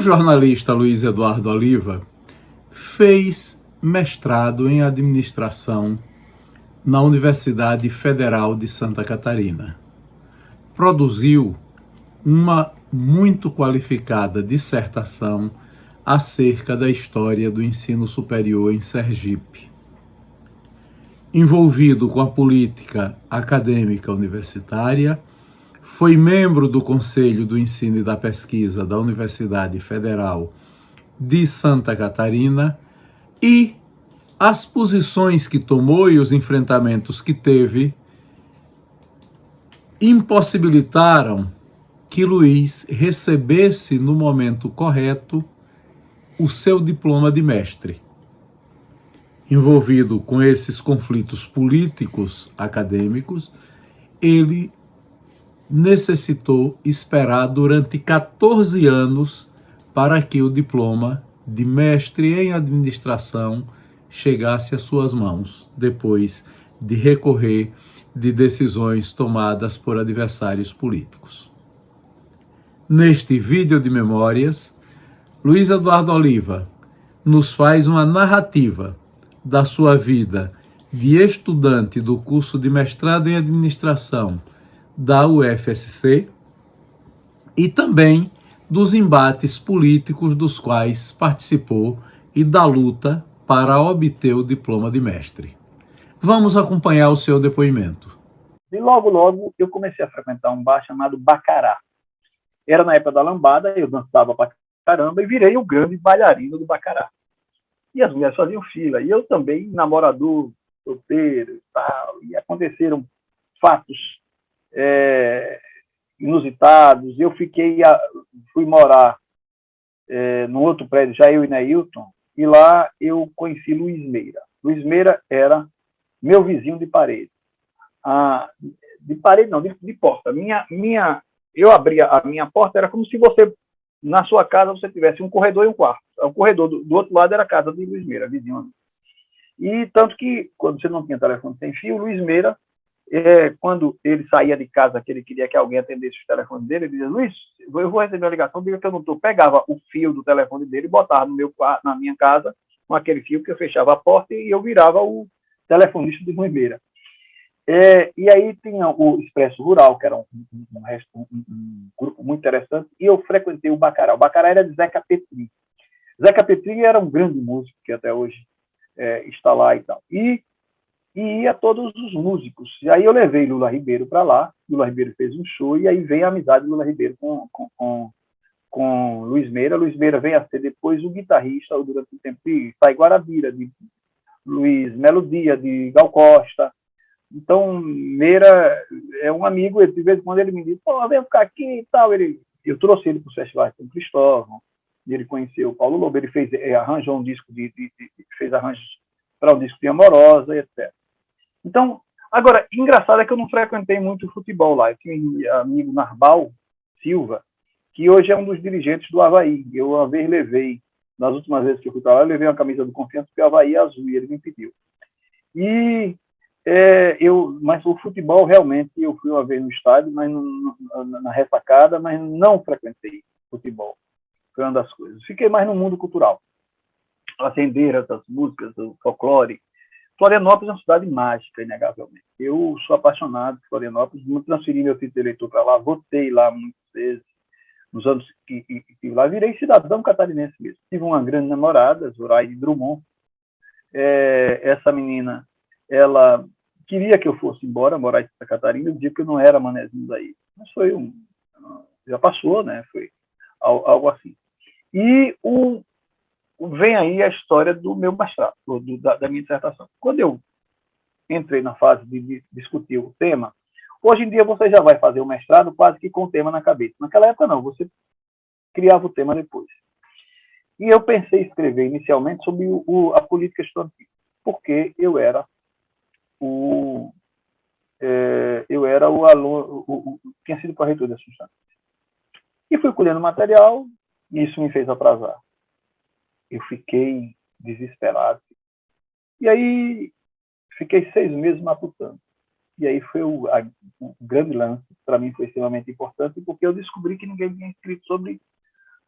jornalista Luiz Eduardo Oliva fez mestrado em administração na Universidade Federal de Santa Catarina. Produziu uma muito qualificada dissertação acerca da história do ensino superior em Sergipe. Envolvido com a política acadêmica universitária, foi membro do Conselho do Ensino e da Pesquisa da Universidade Federal de Santa Catarina e as posições que tomou e os enfrentamentos que teve impossibilitaram que Luiz recebesse no momento correto o seu diploma de mestre. Envolvido com esses conflitos políticos acadêmicos, ele necessitou esperar durante 14 anos para que o diploma de mestre em administração chegasse às suas mãos, depois de recorrer de decisões tomadas por adversários políticos. Neste vídeo de memórias, Luiz Eduardo Oliva nos faz uma narrativa da sua vida de estudante do curso de mestrado em administração da UFSC e também dos embates políticos dos quais participou e da luta para obter o diploma de mestre. Vamos acompanhar o seu depoimento. E logo eu comecei a frequentar um bar chamado Bacará. Era na época da lambada, eu dançava pra caramba e virei o grande bailarino do Bacará. E as mulheres faziam fila, e eu também, namorador, solteiro e tal, e aconteceram fatos inusitados. Eu fui morar num outro prédio, já eu e Neilton, e lá eu conheci Luiz Meira. Luiz Meira era meu vizinho de parede. De parede não, de porta. Eu abria a minha porta, era como se você, na sua casa, você tivesse um corredor e um quarto. O corredor do outro lado era a casa de Luiz Meira, vizinho. E tanto que, quando você não tinha telefone sem fio, Luiz Meira, quando ele saía de casa, que ele queria que alguém atendesse o telefone dele, ele dizia: Luiz, eu vou receber uma ligação, diga que eu não estou. Pegava o fio do telefone dele e botava na minha casa, com aquele fio que eu fechava a porta e eu virava o telefonista de Luiz Meira. E aí tinha o Expresso Rural, que era um grupo muito interessante, e eu frequentei o Bacará. O Bacará era de Zeca Petri. Zeca Petri era um grande músico, que até hoje está lá e tal. E ia todos os músicos. E aí eu levei Lula Ribeiro para lá, Lula Ribeiro fez um show, e aí veio a amizade de Lula Ribeiro com Luiz Meira. Luiz Meira veio a ser depois o guitarrista, durante o tempo, de Sai Guarabira, de Luiz Melodia, de Gal Costa. Então, Meira é um amigo, ele, de vez em quando ele me diz: pô, vem ficar aqui e tal. Eu trouxe ele para os festivais de São Cristóvão, e ele conheceu o Paulo Lobo, ele arranjou um disco, fez arranjos para um disco de Amorosa, etc. Então, agora, engraçado é que eu não frequentei muito o futebol lá. Eu tinha um amigo, Narbal Silva, que hoje é um dos dirigentes do Avaí. Eu uma vez levei, nas últimas vezes que eu fui para lá, eu levei uma camisa do Confiança, porque o Avaí é azul, e ele me pediu. Mas o futebol, realmente, eu fui uma vez no estádio, mas na ressacada, mas não frequentei futebol. Foi uma das coisas. Fiquei mais no mundo cultural. Acendeira, das músicas, do folclore. Florianópolis é uma cidade mágica, inegavelmente. Eu sou apaixonado por Florianópolis, transferi meu título de eleitor para lá, votei lá muitas vezes, nos anos que estive lá, virei cidadão catarinense mesmo. Tive uma grande namorada, Zoraide Drummond. Essa menina, ela queria que eu fosse embora, morar em Santa Catarina, eu dizia que eu não era manezinho daí. Mas já passou, né? Foi algo assim. E vem aí a história do meu mestrado, da minha dissertação. Quando eu entrei na fase de discutir o tema, hoje em dia você já vai fazer o mestrado quase que com o tema na cabeça. Naquela época não, você criava o tema depois. E eu pensei em escrever inicialmente sobre a política estudantil, porque eu era o aluno, tinha sido corretor da substância. E fui colhendo material, e isso me fez atrasar. Eu fiquei desesperado. E aí, fiquei 6 meses matutando. E aí foi o grande lance, para mim foi extremamente importante, porque eu descobri que ninguém tinha escrito sobre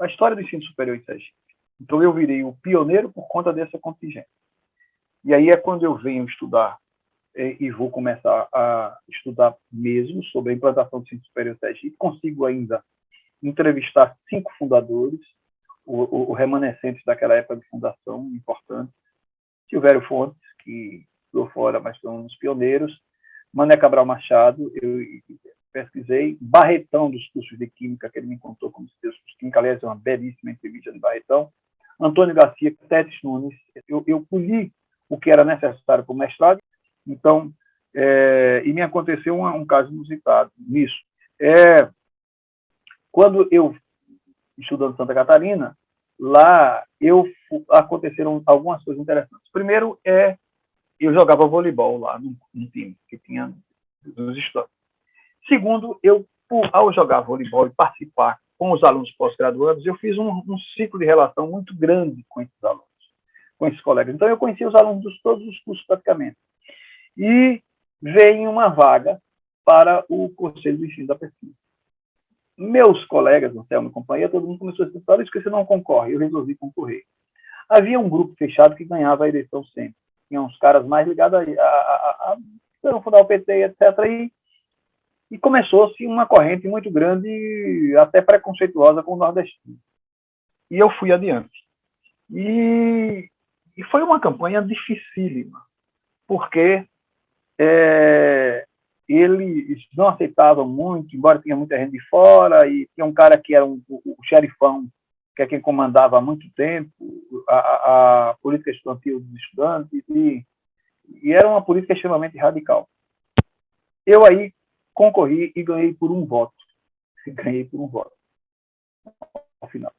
a história do ensino superior em Sergipe. Então, eu virei o pioneiro por conta dessa contingência. E aí é quando eu venho estudar e vou começar a estudar mesmo sobre a implantação do ensino superior em Sergipe. Consigo ainda entrevistar 5 fundadores, o remanescentes daquela época de fundação, importante. Silvério Fontes, que ficou fora, mas foi um dos pioneiros. Mané Cabral Machado, eu pesquisei. Barretão, dos cursos de Química, que ele me contou como se Deus fosse Química. Aliás, é uma belíssima entrevista de Barretão. Antônio Garcia, Tetes Nunes. Eu colhi o que era necessário para o mestrado. Então, e me aconteceu um caso inusitado nisso. Quando eu, estudando em Santa Catarina, lá aconteceram algumas coisas interessantes. Primeiro, eu jogava voleibol lá num time que tinha dos estudantes. Segundo, ao jogar voleibol e participar com os alunos pós-graduados, eu fiz um ciclo de relação muito grande com esses alunos, com esses colegas. Então, eu conhecia os alunos de todos os cursos praticamente. E veio uma vaga para o Conselho do Ensino da Pesquisa. Meus colegas, Anselmo e companhia, todo mundo começou a dizer, olha, isso que você não concorre. Eu resolvi concorrer. Havia um grupo fechado que ganhava a eleição sempre. Tinha uns caras mais ligados a fundar o PT, etc. E começou-se uma corrente muito grande, até preconceituosa com o nordestino. E eu fui adiante. E foi uma campanha dificílima, porque eles não aceitavam muito, embora tinha muita gente de fora, e tinha um cara que era o xerifão, que é quem comandava há muito tempo a política estudantil dos estudantes, e era uma política extremamente radical. Eu aí concorri e ganhei por um voto. Ao final.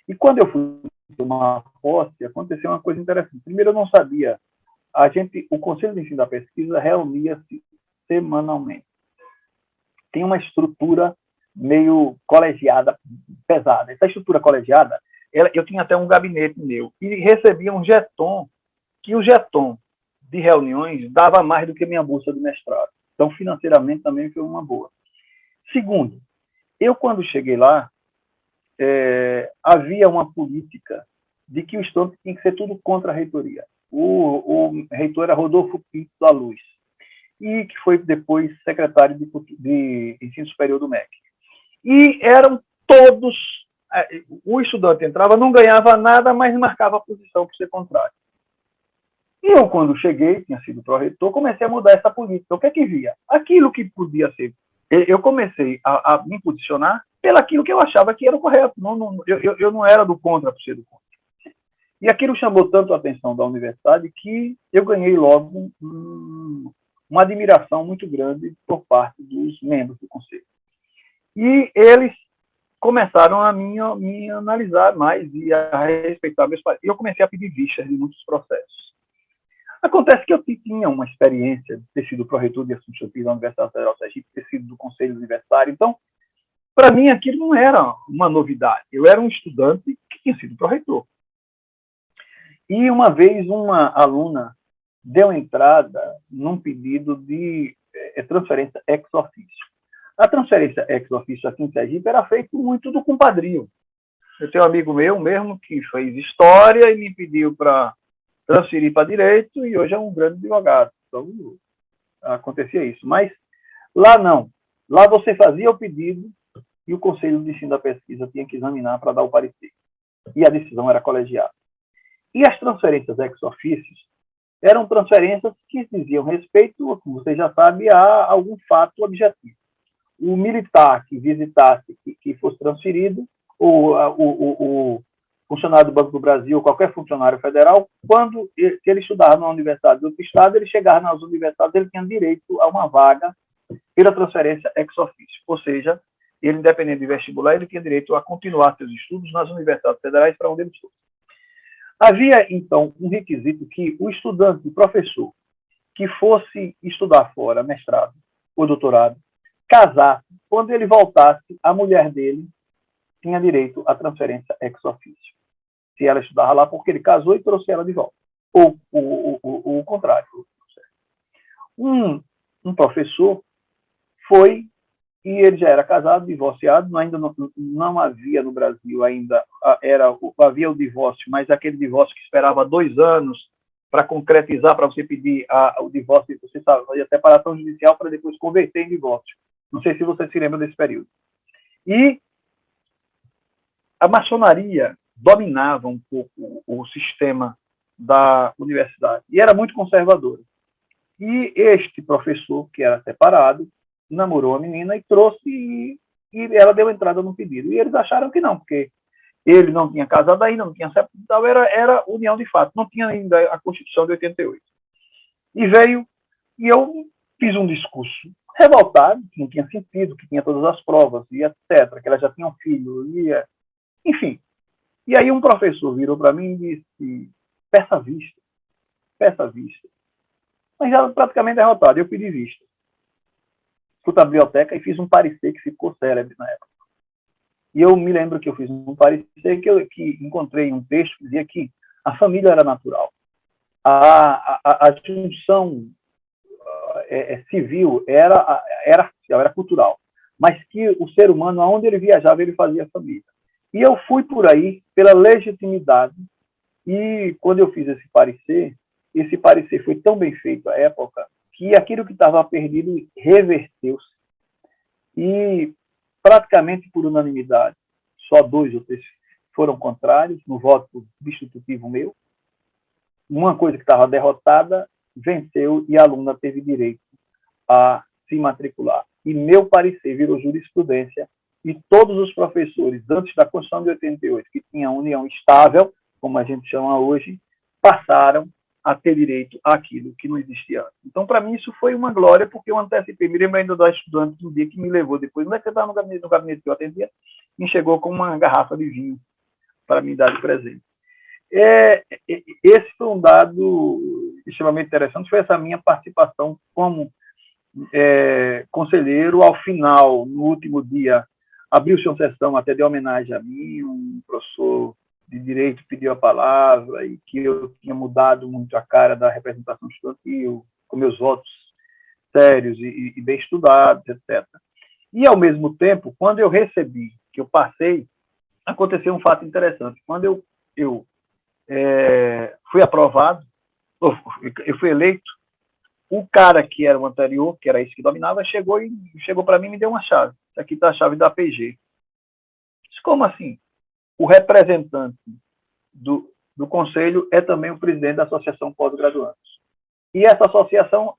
E quando eu fui tomar posse, aconteceu uma coisa interessante. Primeiro, eu não sabia. O Conselho de Ensino da Pesquisa reunia-se semanalmente. Tem uma estrutura meio colegiada, pesada. Essa estrutura colegiada, eu tinha até um gabinete meu, e recebia um jeton, que o jeton de reuniões dava mais do que minha bolsa de mestrado. Então, financeiramente, também foi uma boa. Segundo, quando cheguei lá, havia uma política de que o estudante tinha que ser tudo contra a reitoria. O reitor era Rodolfo Pinto da Luz, e que foi depois secretário de Ensino Superior do MEC. E eram todos... O estudante entrava, não ganhava nada, mas marcava a posição por ser contrário. E eu, quando cheguei, tinha sido pró-reitor, comecei a mudar essa política. O que é que via? Aquilo que podia ser... Eu comecei a me posicionar pelaquilo que eu achava que era o correto. Eu não era do contra por ser do contra. E aquilo chamou tanto a atenção da universidade que eu ganhei logo uma admiração muito grande por parte dos membros do conselho. E eles começaram a me analisar mais e a respeitar meus pais. E eu comecei a pedir vistas de muitos processos. Acontece que eu tinha uma experiência de ter sido pró-reitor de assuntos estudantis da Universidade Federal de Sergipe, ter sido do Conselho Universitário. Então, para mim, aquilo não era uma novidade. Eu era um estudante que tinha sido pró-reitor. E uma vez uma aluna deu entrada num pedido de transferência ex officio. A transferência ex officio aqui em Sergipe era feita muito do compadrio. Eu tenho um amigo meu mesmo que fez história e me pediu para transferir para direito, e hoje é um grande advogado. Então, acontecia isso. Mas lá não. Lá você fazia o pedido e o Conselho de Ensino da Pesquisa tinha que examinar para dar o parecer. E a decisão era colegiada. E as transferências ex officio eram transferências que diziam respeito, como você já sabe, a algum fato objetivo. O militar que visitasse, que fosse transferido, ou o funcionário do Banco do Brasil, ou qualquer funcionário federal, se ele estudava na universidade de outro estado, ele chegava nas universidades, ele tinha direito a uma vaga pela transferência ex officio. Ou seja, ele, independente de vestibular, ele tinha direito a continuar seus estudos nas universidades federais para onde ele estuda. Havia, então, um requisito que o estudante, o professor, que fosse estudar fora, mestrado ou doutorado, casasse, quando ele voltasse, a mulher dele tinha direito à transferência ex officio. Se ela estudava lá, porque ele casou e trouxe ela de volta. Ou o contrário. Um professor foi e ele já era casado, divorciado, ainda não havia no Brasil ainda, havia o divórcio, mas aquele divórcio que esperava 2 anos para concretizar, para você pedir o divórcio, você sabe, a separação judicial para depois converter em divórcio. Não sei se você se lembra desse período. E a maçonaria dominava um pouco o sistema da universidade e era muito conservadora. E este professor, que era separado, namorou a menina e trouxe, e ela deu entrada no pedido. E eles acharam que não, porque ele não tinha casado ainda, não tinha sepultado, era união de fato, não tinha ainda a Constituição de 88. E veio, e eu fiz um discurso revoltado, que não tinha sentido, que tinha todas as provas, e etc., que ela já tinha um filho, enfim. E aí um professor virou para mim e disse, peça vista, peça vista. Mas já praticamente derrotado, eu pedi vista. Fui para a biblioteca e fiz um parecer que ficou célebre na época. E eu me lembro que eu fiz um parecer que encontrei um texto que dizia que a família era natural. A junção civil era artificial, era cultural. Mas que o ser humano, aonde ele viajava, ele fazia família. E eu fui por aí pela legitimidade. E quando eu fiz esse parecer foi tão bem feito à época que aquilo que estava perdido reverteu-se. E praticamente por unanimidade, só 2 ou 3 foram contrários no voto substitutivo meu. Uma coisa que estava derrotada venceu e a aluna teve direito a se matricular. E meu parecer virou jurisprudência e todos os professores, antes da Constituição de 88, que tinham união estável, como a gente chama hoje, passaram a ter direito àquilo que não existia antes. Então, para mim, isso foi uma glória, porque eu antecipei. Me lembro ainda da estudante no dia que me levou depois. Não é que eu estava no gabinete que eu atendia, me chegou com uma garrafa de vinho para me dar de presente. Esse foi um dado extremamente interessante, foi essa minha participação como conselheiro. Ao final, no último dia, abriu-se uma sessão até de homenagem a mim, um professor de direito pediu a palavra e que eu tinha mudado muito a cara da representação estudantil, com meus votos sérios e bem estudados, etc. E, ao mesmo tempo, quando eu recebi, que eu passei, aconteceu um fato interessante. Quando eu fui aprovado, eu fui eleito, o cara que era o anterior, que era esse que dominava, chegou para mim e me deu uma chave. Aqui está a chave da APG. Como assim? O representante do conselho é também o presidente da Associação Pós-Graduandos. E essa associação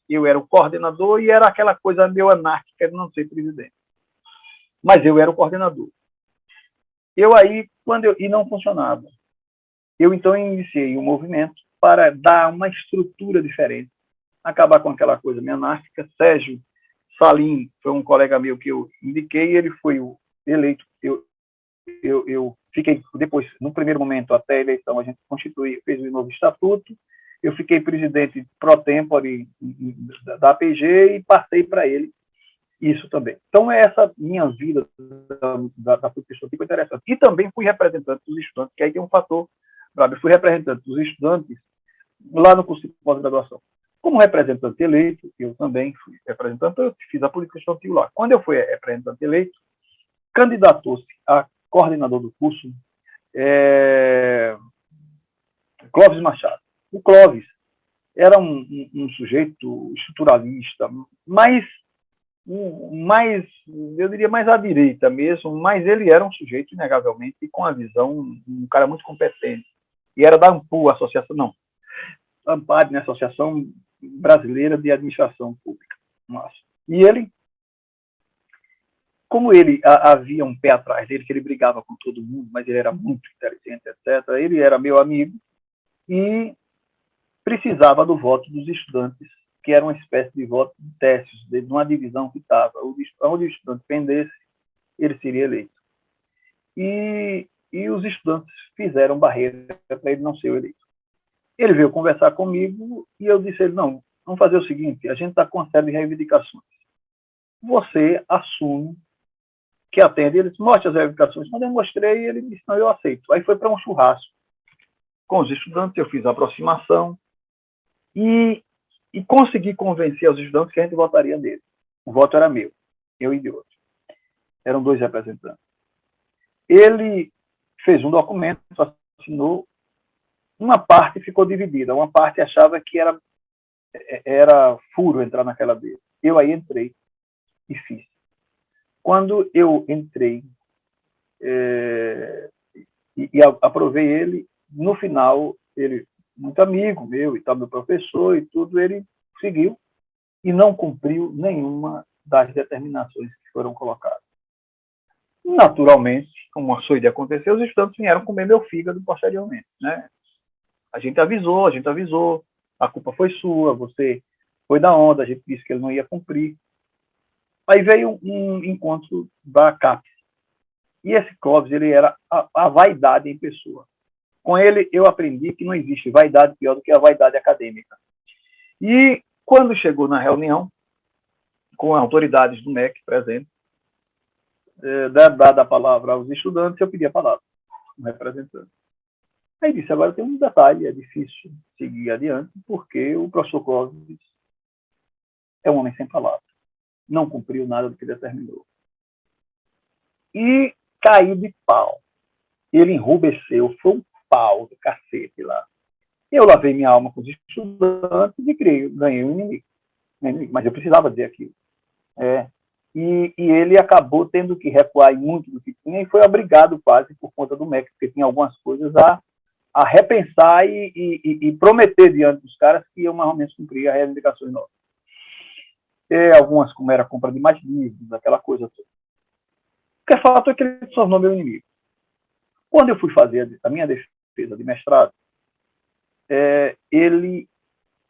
eu era o coordenador e era aquela coisa meio anárquica de não ser presidente. Mas eu era o coordenador. E não funcionava. Eu então iniciei um movimento para dar uma estrutura diferente, acabar com aquela coisa meio anárquica. Sérgio Salim foi um colega meu que eu indiquei, ele foi o eleito. Eu fiquei, depois, no primeiro momento, até a eleição, a gente fez um novo estatuto, eu fiquei presidente pro tempore da APG e passei para ele isso também. Então, essa minha vida da professora foi interessante. E também fui representante dos estudantes, que aí tem um fator grave. Eu fui representante dos estudantes lá no curso de pós-graduação. Como representante eleito, eu também fui representante, eu fiz a política estudantil lá. Quando eu fui representante eleito, candidatou-se a coordenador do curso Clóvis Machado. O Clóvis era um sujeito estruturalista, eu diria mais à direita mesmo, mas ele era um sujeito, inegavelmente, com a visão, um cara muito competente. E era da AMPU, AMPAD, né, Associação Brasileira de Administração Pública. Nossa. E ele, como ele havia um pé atrás dele, que ele brigava com todo mundo, mas ele era muito inteligente, etc., ele era meu amigo e precisava do voto dos estudantes, que era uma espécie de voto de testes, de uma divisão que estava, onde o estudante pendesse, ele seria eleito. E os estudantes fizeram barreira para ele não ser eleito. Ele veio conversar comigo e eu disse a ele, não, vamos fazer o seguinte, a gente está com uma série de reivindicações. Você assume que atende, ele disse, mostre as reivindicações. Quando eu mostrei, ele disse, não, eu aceito. Aí foi para um churrasco com os estudantes, eu fiz a aproximação e consegui convencer os estudantes que a gente votaria nele. O voto era meu. eu e de outro. Eram 2 representantes. Ele fez um documento, assinou, uma parte ficou dividida, uma parte achava que era furo entrar naquela dele. Eu aí entrei e fiz. Quando eu entrei e aprovei ele, no final, ele, muito amigo meu e tal, meu professor e tudo, ele seguiu e não cumpriu nenhuma das determinações que foram colocadas. Naturalmente, como foi de acontecer, os estudantes vieram comer meu fígado posteriormente, né? A gente avisou, a culpa foi sua, você foi da onda, a gente disse que ele não ia cumprir. Aí veio um encontro da CAPES. E esse Clóvis, ele era a vaidade em pessoa. Com ele, eu aprendi que não existe vaidade pior do que a vaidade acadêmica. E quando chegou na reunião, com autoridades do MEC presentes, dada a palavra aos estudantes, eu pedi a palavra, um representante. Aí disse, agora tem um detalhe, é difícil seguir adiante, porque o professor Clóvis é um homem sem palavras. Não cumpriu nada do que determinou. E caiu de pau. Ele enrubesceu, foi um pau do cacete lá. Eu lavei minha alma com os estudantes e ganhei um inimigo. Mas eu precisava dizer aquilo. E ele acabou tendo que recuar muito do que tinha e foi obrigado quase por conta do MEC, porque tinha algumas coisas a repensar e prometer diante dos caras que iam mais ou menos cumprir as reivindicações nossas. Algumas, como era a compra de mais livros, aquela coisa toda. O que é fato é que ele se tornou meu inimigo. Quando eu fui fazer a minha defesa de mestrado, ele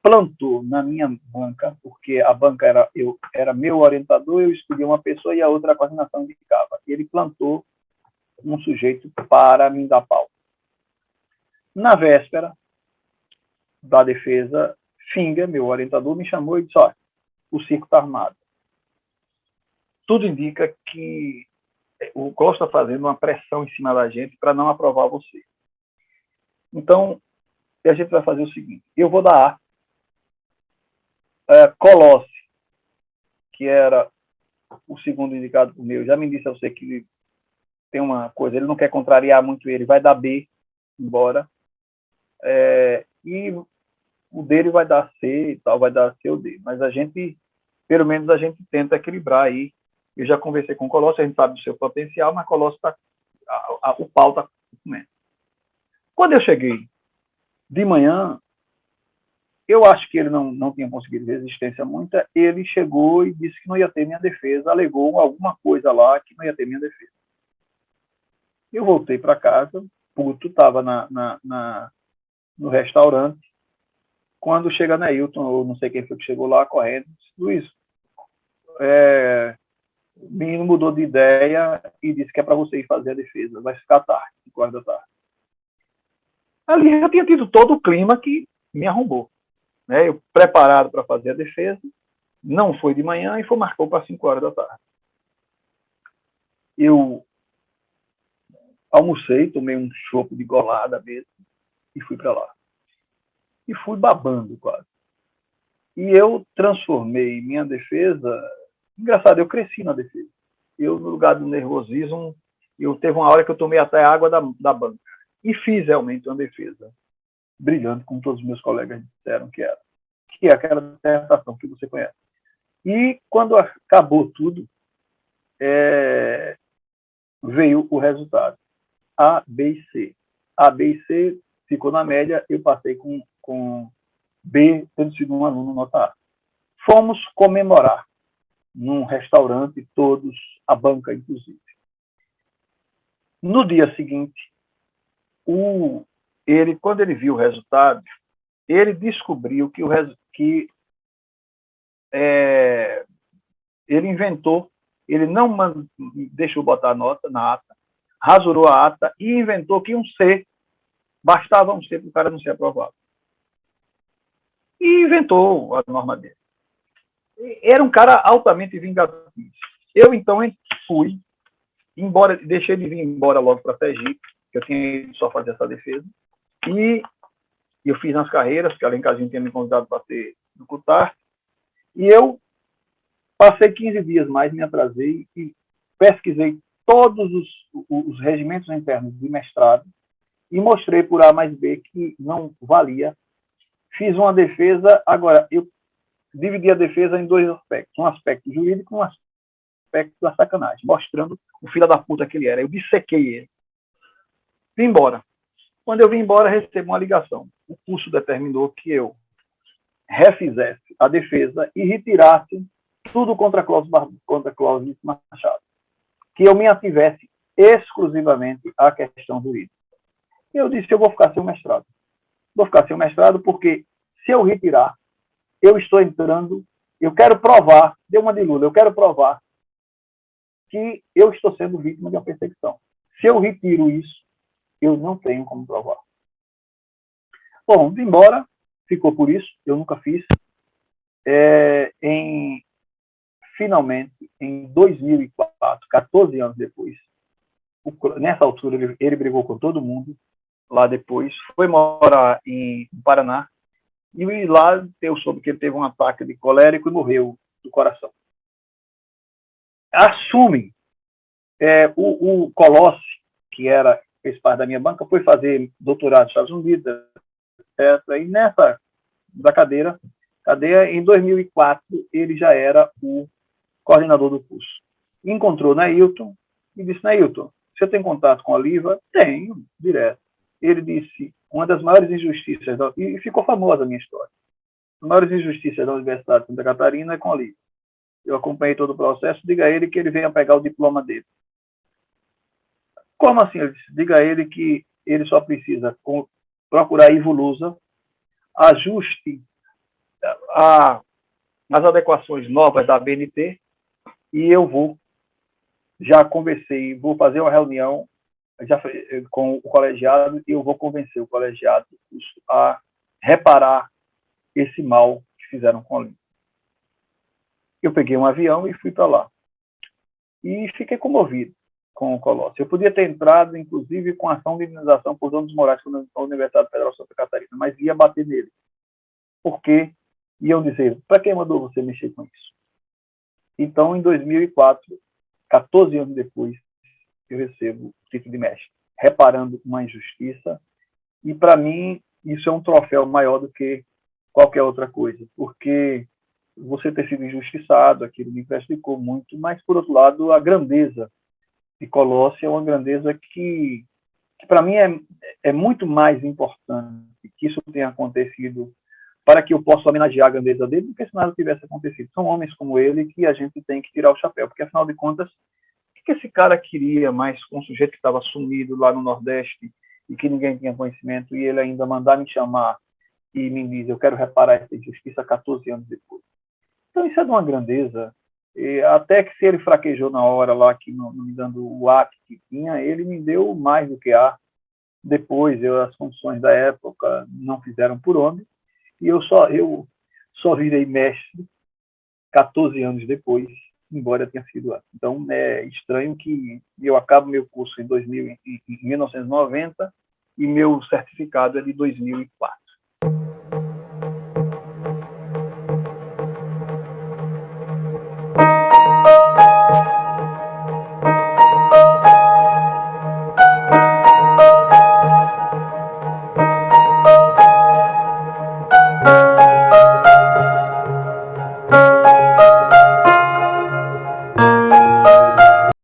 plantou na minha banca, porque a banca era meu orientador, eu escolhi uma pessoa e a outra a coordenação indicava. Ele plantou um sujeito para me dar pau. Na véspera da defesa, Finger, meu orientador, me chamou e disse, olha, o circo está armado. Tudo indica que o Clóvis está fazendo uma pressão em cima da gente para não aprovar você. Então, a gente vai fazer o seguinte, eu vou dar Colossi, que era o segundo indicado por meu, já me disse a você que tem uma coisa, ele não quer contrariar muito ele, vai dar B, embora, e o dele vai dar C e tal, vai dar C ou D, mas a gente, pelo menos a gente tenta equilibrar aí. Eu já conversei com o Colossi, a gente sabe do seu potencial, mas Colossi o pau está comendo. Quando eu cheguei de manhã, eu acho que ele não tinha conseguido resistência muita, ele chegou e disse que não ia ter minha defesa, alegou alguma coisa lá que não ia ter minha defesa. Eu voltei para casa, puto, estava no restaurante, quando chega Neilton, ou não sei quem foi que chegou lá, correndo, disse, Luiz, o menino mudou de ideia e disse que é para você ir fazer a defesa, vai ficar tarde, 5 horas da tarde. Ali já tinha tido todo o clima que me arrombou. Né? Eu preparado para fazer a defesa, não foi de manhã e marcou para 5 horas da tarde. Eu almocei, tomei um chopp de golada mesmo e fui para lá. E fui babando quase. E eu transformei minha defesa... Engraçado, eu cresci na defesa. Eu, no lugar do nervosismo, teve uma hora que eu tomei até água da banca. E fiz realmente uma defesa brilhante, como todos os meus colegas disseram que era. Que é aquela dissertação que você conhece. E quando acabou tudo, veio o resultado. A, B e C. A, B e C ficou na média, eu passei com B, tendo sido um aluno nota A. Fomos comemorar num restaurante, todos, a banca inclusive. No dia seguinte, quando ele viu o resultado, ele descobriu que ele inventou, ele não deixou botar a nota na ata, rasurou a ata e inventou que um C, bastava um C para o cara não ser aprovado. E inventou a norma dele. Era um cara altamente vingativo. Eu, então, fui, deixei de vir embora logo para Sergipe, que eu tinha ido só fazer essa defesa, e eu fiz nas carreiras, que a Alencarzinho tinha me convidado para ser no CUTAR, e eu Passei 15 dias mais, me atrasei e pesquisei todos os regimentos internos de mestrado e mostrei por A mais B que não valia. Fiz uma defesa, agora, eu dividi a defesa em dois aspectos, um aspecto jurídico e um aspecto da sacanagem, mostrando o filho da puta que ele era. Eu dissequei ele. Vim embora. Quando eu vim embora, recebo uma ligação. O curso determinou que eu refizesse a defesa e retirasse tudo contra Cláudio Machado. Que eu me ativesse exclusivamente à questão jurídica. E eu disse, eu vou ficar sem o mestrado. Vou ficar sem o mestrado porque, se eu retirar, eu estou entrando, eu quero provar, deu uma de Lula, eu quero provar que eu estou sendo vítima de uma perseguição. Se eu retiro isso, eu não tenho como provar. Bom, vim embora, ficou por isso, eu nunca fiz. Finalmente, em 2004, 14 anos depois, nessa altura ele brigou com todo mundo, lá depois, foi morar em Paraná, e lá eu soube que ele teve um ataque de colérico e morreu do coração. Assume, o Colossi, que fez parte da minha banca, foi fazer doutorado nos Estados Unidos, etc. E nessa da cadeia, em 2004, ele já era o coordenador do curso. Encontrou Neilton e disse, Neilton, você tem contato com a Oliva? Tenho, direto. Ele disse, uma das maiores injustiças, e ficou famosa a minha história, as maiores injustiças da Universidade de Santa Catarina é com a Oliva. Eu acompanhei todo o processo, diga a ele que ele venha pegar o diploma dele. Como assim? Ele disse, diga a ele que ele só precisa procurar a Ivulusa, ajuste as adequações novas da BNT e eu já conversei, vou fazer uma reunião com o colegiado e eu vou convencer o colegiado a reparar esse mal que fizeram com a Oliva. Eu peguei um avião e fui para lá. E fiquei comovido com o Colossi. Eu podia ter entrado, inclusive, com ação de indenização por danos morais na Universidade Federal de Santa Catarina, mas ia bater nele. Por quê? Iam dizer, para quem mandou você mexer com isso? Então, em 2004, 14 anos depois, eu recebo o título de mestre, reparando uma injustiça. E, para mim, isso é um troféu maior do que qualquer outra coisa, porque você ter sido injustiçado, aquilo me prejudicou muito, mas, por outro lado, a grandeza de Colossi é uma grandeza que para mim, é muito mais importante que isso tenha acontecido para que eu possa homenagear a grandeza dele do que se nada tivesse acontecido. São homens como ele que a gente tem que tirar o chapéu, porque, afinal de contas, o que esse cara queria mais com um sujeito que estava sumido lá no Nordeste e que ninguém tinha conhecimento, e ele ainda mandar me chamar e me diz, eu quero reparar essa injustiça 14 anos depois. Então, isso é de uma grandeza. E até que se ele fraquejou na hora lá, que não me dando o A que tinha, ele me deu mais do que A. Depois, as condições da época não fizeram por onde, e eu só virei mestre 14 anos depois, embora tenha sido antes. Então, é estranho que eu acabo meu curso em 1990 e meu certificado é de 2004.